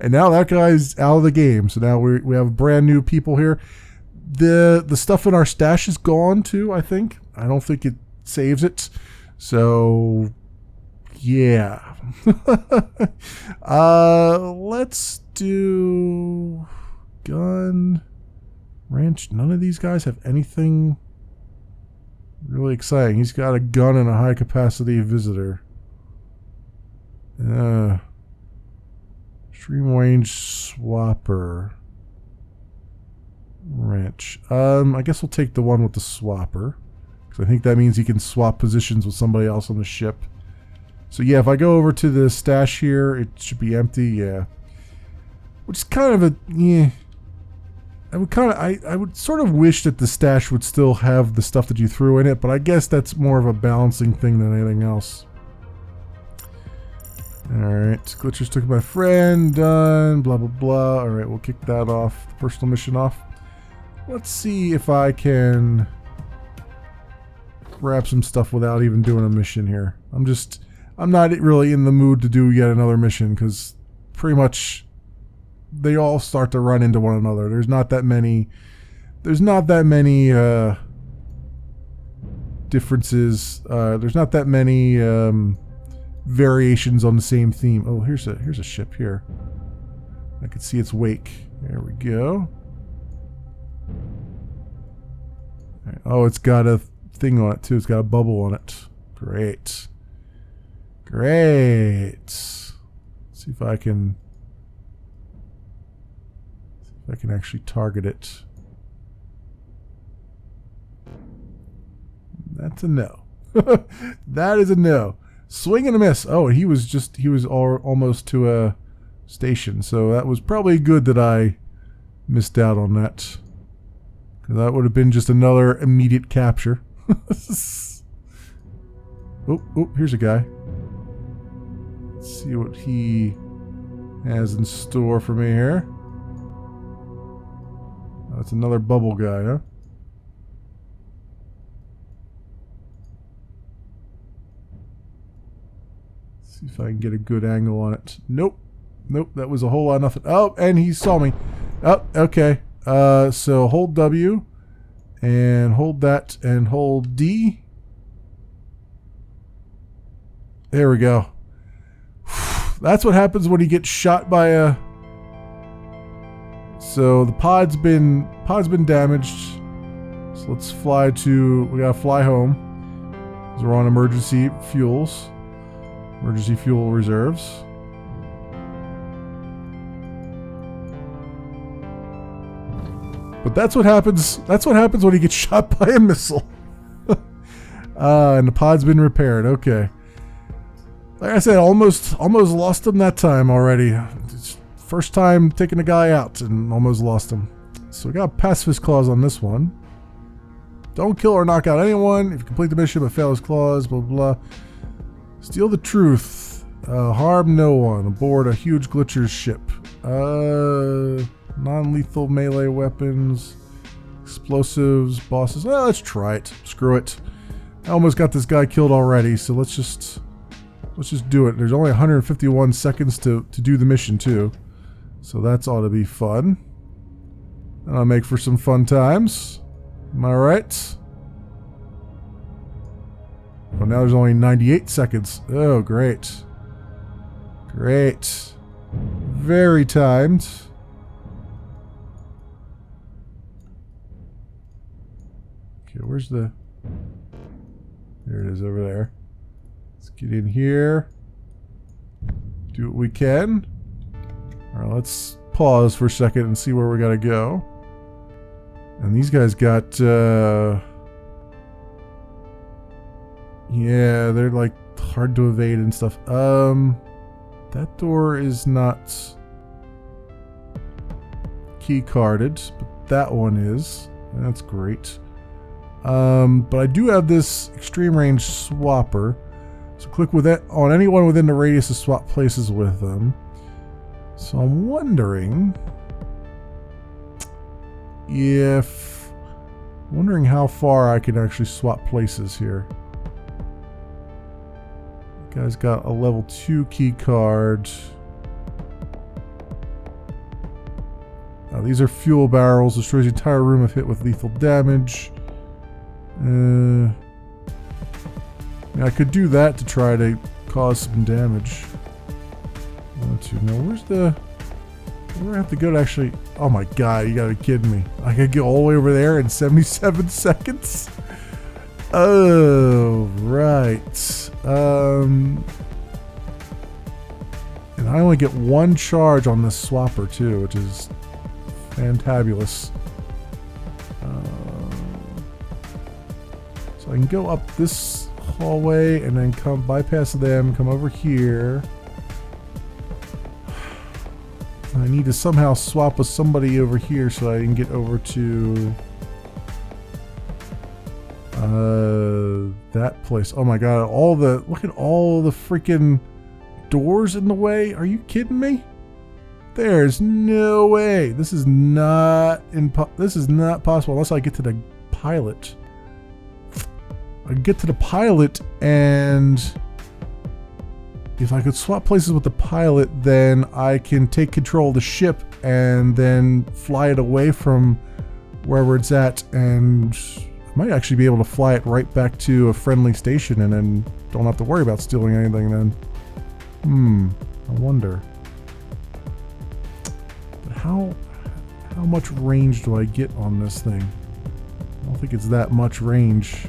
S1: And now that guy's out of the game. So now we have brand new people here. The stuff in our stash is gone too, I think. I don't think it saves it. So yeah. Let's do gun, wrench. None of these guys have anything Really exciting. He's got a gun and a high capacity visitor. Extreme range swapper. Wrench. I guess we'll take the one with the swapper. Because I think that means he can swap positions with somebody else on the ship. So yeah, if I go over to the stash here, it should be empty, yeah. Which is kind of a, yeah. I would sort of wish that the stash would still have the stuff that you threw in it, but I guess that's more of a balancing thing than anything else. Alright, glitchers took my friend, done, blah blah blah. Alright, we'll kick that off, the personal mission off. Let's see if I can grab some stuff without even doing a mission here. I'm not really in the mood to do yet another mission, because pretty much they all start to run into one another. There's not that many differences. There's not that many variations on the same theme. Oh, here's a ship here. I can see its wake. There we go. Right. Oh, it's got a thing on it too. It's got a bubble on it. Great. Great. Let's see if I can actually target it. That's a no. That is a no. Swing and a miss. Oh, he was almost to a station, so that was probably good that I missed out on that. Because that would have been just another immediate capture. Oh, here's a guy. Let's see what he has in store for me here. Oh, that's another bubble guy, huh? Let's see if I can get a good angle on it. Nope. Nope, that was a whole lot of nothing. Oh, and he saw me. Oh, okay. So hold W and hold that and hold D. There we go. That's what happens when you get shot by a... So the pod's been damaged. So let's fly to... We gotta fly home. Because we're on emergency fuels. Emergency fuel reserves. But that's what happens. That's what happens when you get shot by a missile. And the pod's been repaired. Okay. Like I said, almost lost him that time already. It's first time taking a guy out and almost lost him. So we got pacifist clause on this one. Don't kill or knock out anyone. If you complete the mission but fail his clause, blah blah. Steal the truth. Harm no one aboard a huge glitcher's ship. Non-lethal melee weapons, explosives, bosses. Well, let's try it. Screw it. I almost got this guy killed already, so let's just do it. There's only 151 seconds to do the mission too, so that's ought to be fun. And I'll make for some fun times. Am I right? Well, now there's only 98 seconds. Oh, great. Great. Very timed. Okay, where's the... There it is over there. Let's get in here. Do what we can. Alright, let's pause for a second and see where we gotta go. And these guys got, yeah, they're like hard to evade and stuff. That door is not key carded, but that one is. That's great. But I do have this extreme range swapper. So click with it on anyone within the radius to swap places with them. So I'm wondering how far I can actually swap places here. Guy's got a level 2 key card. Now these are fuel barrels. Destroys the entire room if hit with lethal damage. I could do that to try to cause some damage. Now where's the... Where do I have to go to actually... Oh my god, you gotta be kidding me. I could get all the way over there in 77 seconds? Oh, right. And I only get one charge on this swapper too, which is fantabulous. So I can go up this hallway and then come bypass them, come over here. I need to somehow swap with somebody over here so I can get over to that place. Oh my god, look at all the freaking doors in the way. Are you kidding me? There's no way. This is not possible unless I get to the pilot. I get to the pilot, and if I could swap places with the pilot, then I can take control of the ship and then fly it away from wherever it's at, and I might actually be able to fly it right back to a friendly station and then don't have to worry about stealing anything then. I wonder. But how much range do I get on this thing? I don't think it's that much range.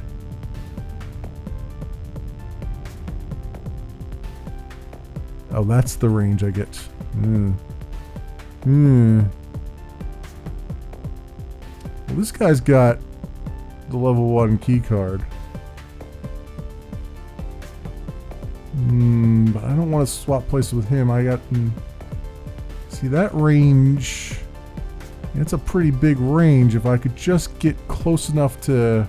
S1: Oh, that's the range I get. Well, this guy's got the level 1 key card. But I don't want to swap places with him. I got... see, that range... it's a pretty big range. If I could just get close enough to...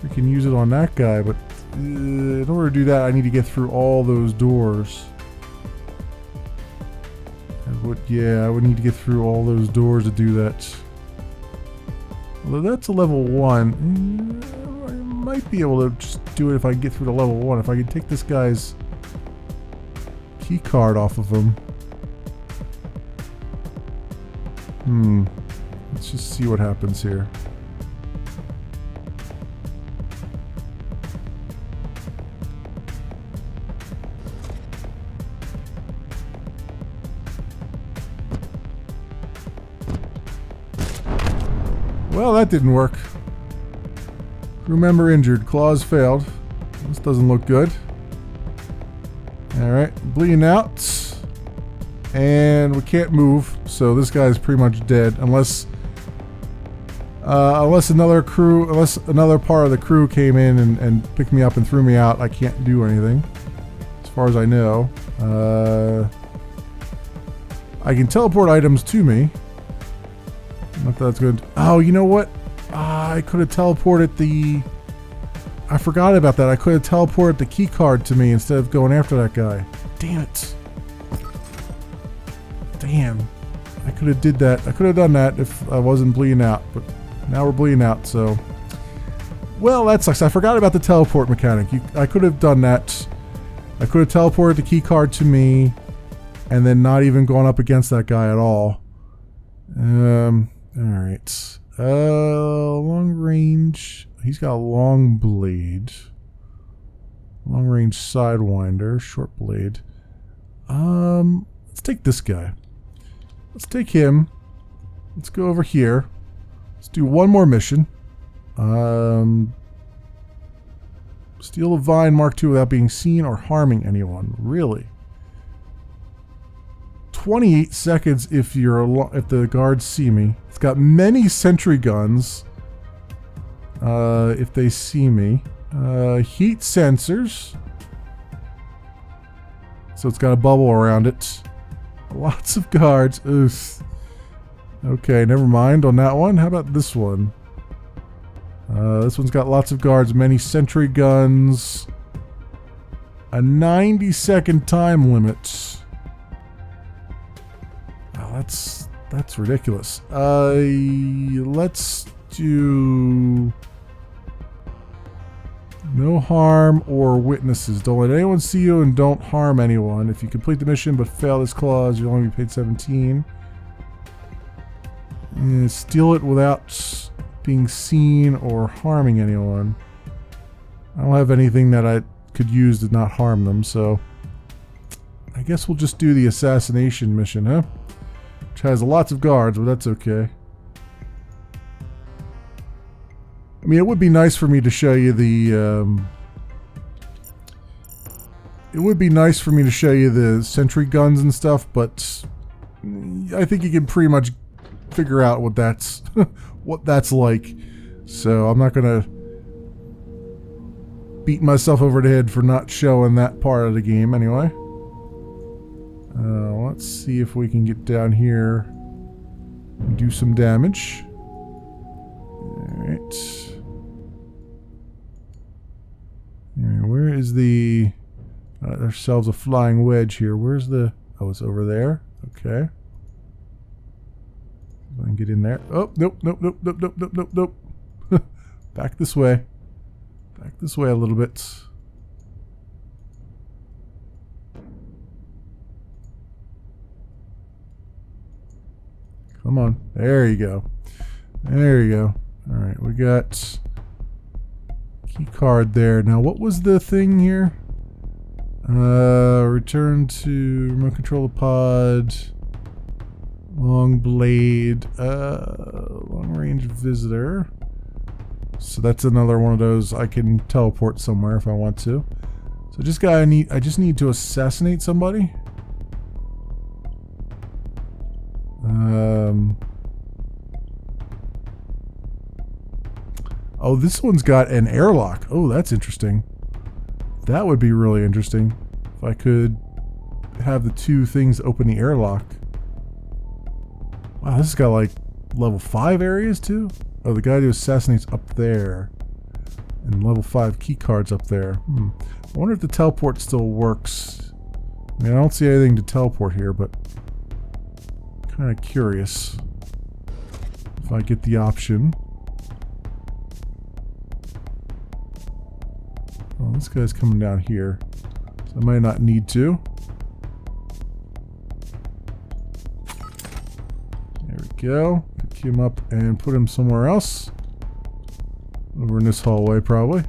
S1: freaking use it on that guy, but... in order to do that, I need to get through all those doors. I would need to get through all those doors to do that. Although that's a level 1. I might be able to just do it if I get through the level 1. If I can take this guy's key card off of him. Let's just see what happens here. Well, that didn't work. Crew member injured. Claws failed. This doesn't look good. Alright, bleeding out. And we can't move, so this guy's pretty much dead. Unless another part of the crew came in and picked me up and threw me out, I can't do anything. As far as I know. I can teleport items to me. Not that that's good. Oh, you know what? I could have teleported the... I forgot about that. I could have teleported the key card to me instead of going after that guy. Damn it. Damn. I could have did that. I could have done that if I wasn't bleeding out. But now we're bleeding out, so... well, that sucks. I forgot about the teleport mechanic. I could have done that. I could have teleported the key card to me and then not even gone up against that guy at all. Alright. Long range. He's got a long blade. Long range sidewinder. Short blade. Let's take this guy. Let's take him. Let's go over here. Let's do one more mission. Steal a vine Mark II without being seen or harming anyone. Really? 28 seconds if the guards see me. It's got many sentry guns. If they see me. Heat sensors. So it's got a bubble around it. Lots of guards. Oof. Okay, never mind on that one. How about this one? This one's got lots of guards, many sentry guns. A 90-second time limit. Wow, that's ridiculous. Let's do no harm or witnesses. Don't let anyone see you and don't harm anyone. If you complete the mission but fail this clause, you'll only be paid 17. Steal it without being seen or harming anyone. I don't have anything that I could use to not harm them, so I guess we'll just do the assassination mission, huh? Which has lots of guards, but that's okay. I mean, it would be nice for me to show you the... it would be nice for me to show you the sentry guns and stuff, but I think you can pretty much figure out what that's what that's like. So I'm not gonna beat myself over the head for not showing that part of the game anyway. Let's see if we can get down here and do some damage. Alright. Where is the... ourselves a flying wedge here. Where's the... oh, it's over there. Okay. I can get in there. Oh, nope, nope, nope, nope, nope, nope, nope, nope. Back this way. Back this way a little bit. Come on. There you go. There you go. Alright, we got key card there. Now, what was the thing here? Return to remote control pod. Long blade. Long range visitor. So that's another one of those I can teleport somewhere if I want to. So I just need to assassinate somebody. Oh, this one's got an airlock. Oh, that's interesting. That would be really interesting if I could have the two things open the airlock. Wow, this has got like level 5 areas too? Oh, the guy who assassinates up there. And level 5 key cards up there. I wonder if the teleport still works. I mean, I don't see anything to teleport here, but I'm kind of curious if I get the option. Oh, this guy's coming down here, so I might not need to. There we go. Pick him up and put him somewhere else. Over in this hallway, probably.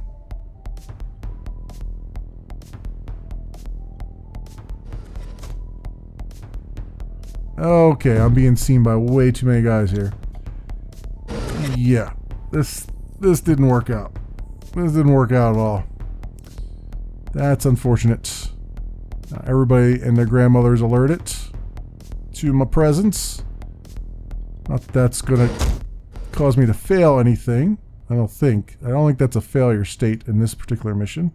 S1: Okay, I'm being seen by way too many guys here. Yeah, this didn't work out. This didn't work out at all. That's unfortunate. Everybody and their grandmothers alerted to my presence. Not that that's gonna cause me to fail anything. I don't think that's a failure state in this particular mission.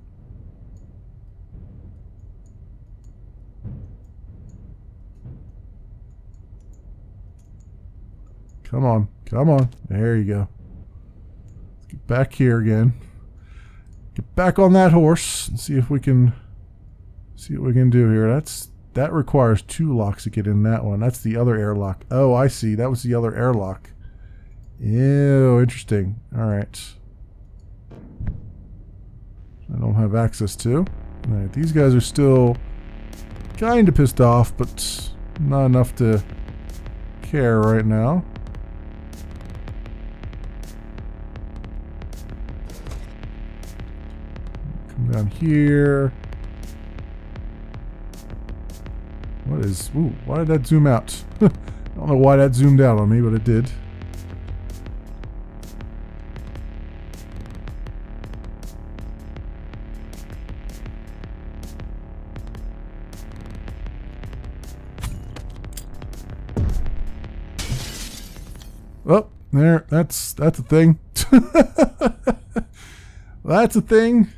S1: Come on, come on. There you go. Let's get back here again. Get back on that horse and see if we can see what we can do here. That requires 2 locks to get in that one. That's the other airlock. Oh, I see. That was the other airlock. Ew, interesting. Alright. I don't have access to. Alright, these guys are still kind of pissed off, but not enough to care right now. Come down here. What is... ooh, why did that zoom out? I don't know why that zoomed out on me, but it did. Oh, there. That's a thing. That's a thing.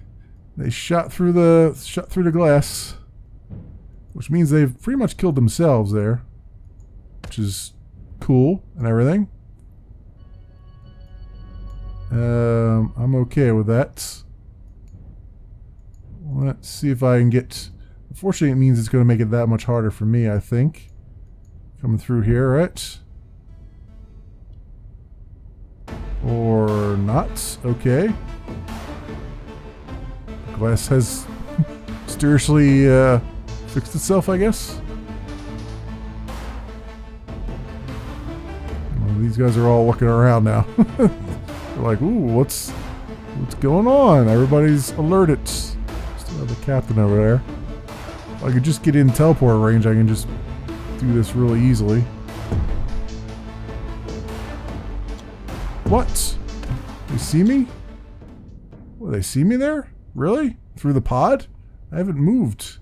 S1: They shot through the glass, which means they've pretty much killed themselves there, which is cool and everything. I'm okay with that. Let's see if I can get... unfortunately, it means it's going to make it that much harder for me, I think. Coming through here, right? Or not. Okay. The glass has mysteriously fixed itself, I guess. Well, these guys are all looking around now. They're like, ooh, what's going on? Everybody's alerted. Still have the captain over there. If I could just get in teleport range, I can just do this really easily. What? They see me? Well, they see me there? Really? Through the pod? I haven't moved.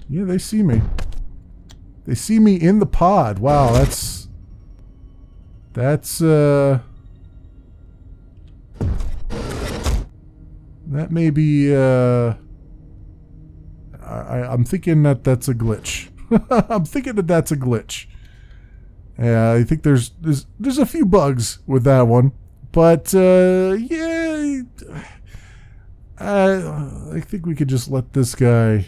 S1: Yeah, they see me. They see me in the pod. Wow, that's that may be I'm thinking that that's a glitch. I'm thinking that that's a glitch. Yeah, I think there's a few bugs with that one, but yeah, I think we could just let this guy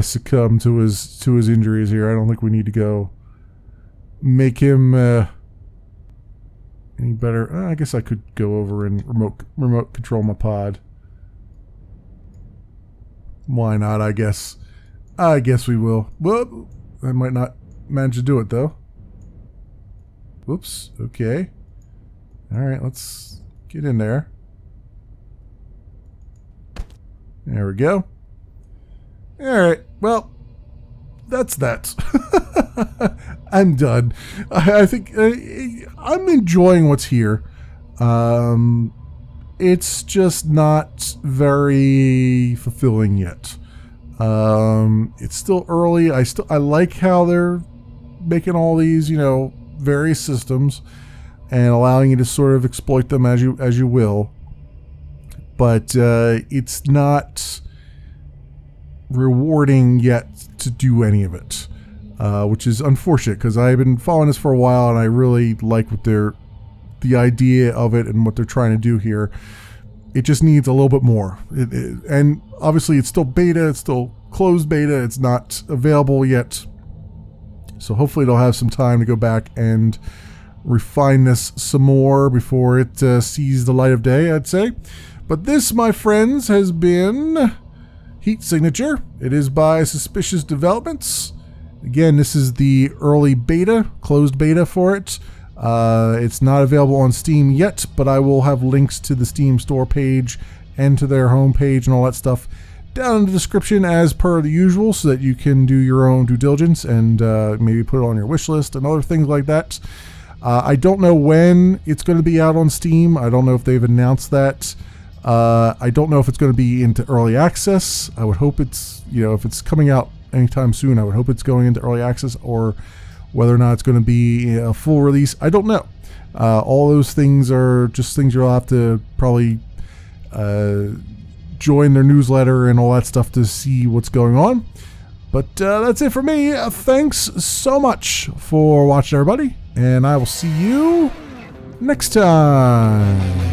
S1: succumb to his injuries here. I don't think we need to go make him any better. I guess I could go over and remote control my pod. Why not? I guess we will. Well, I might not manage to do it though. Whoops. Okay. All right. Let's get in there. There we go. All right. Well, that's that. I'm done. I think I'm enjoying what's here. It's just not very fulfilling yet. It's still early. I like how they're making all these, various systems and allowing you to sort of exploit them as you will. But it's not rewarding yet to do any of it, which is unfortunate because I've been following this for a while and I really like what the idea of it and what they're trying to do here. It just needs a little bit more. And obviously it's still beta, it's still closed beta, it's not available yet. So hopefully they'll have some time to go back and refine this some more before it sees the light of day, I'd say. But this, my friends, has been Heat Signature. It is by Suspicious Developments. Again, this is the early beta, closed beta for it. It's not available on Steam yet, but I will have links to the Steam store page and to their homepage and all that stuff down in the description as per the usual, so that you can do your own due diligence and maybe put it on your wish list and other things like that. I don't know when it's going to be out on Steam. I don't know if they've announced that. I don't know if it's going to be into early access. I would hope it's, if it's coming out anytime soon, I would hope it's going into early access, or whether or not it's going to be a full release, I don't know. All those things are just things you'll have to probably join their newsletter and all that stuff to see what's going on. But that's it for me. Thanks so much for watching, everybody, and I will see you next time.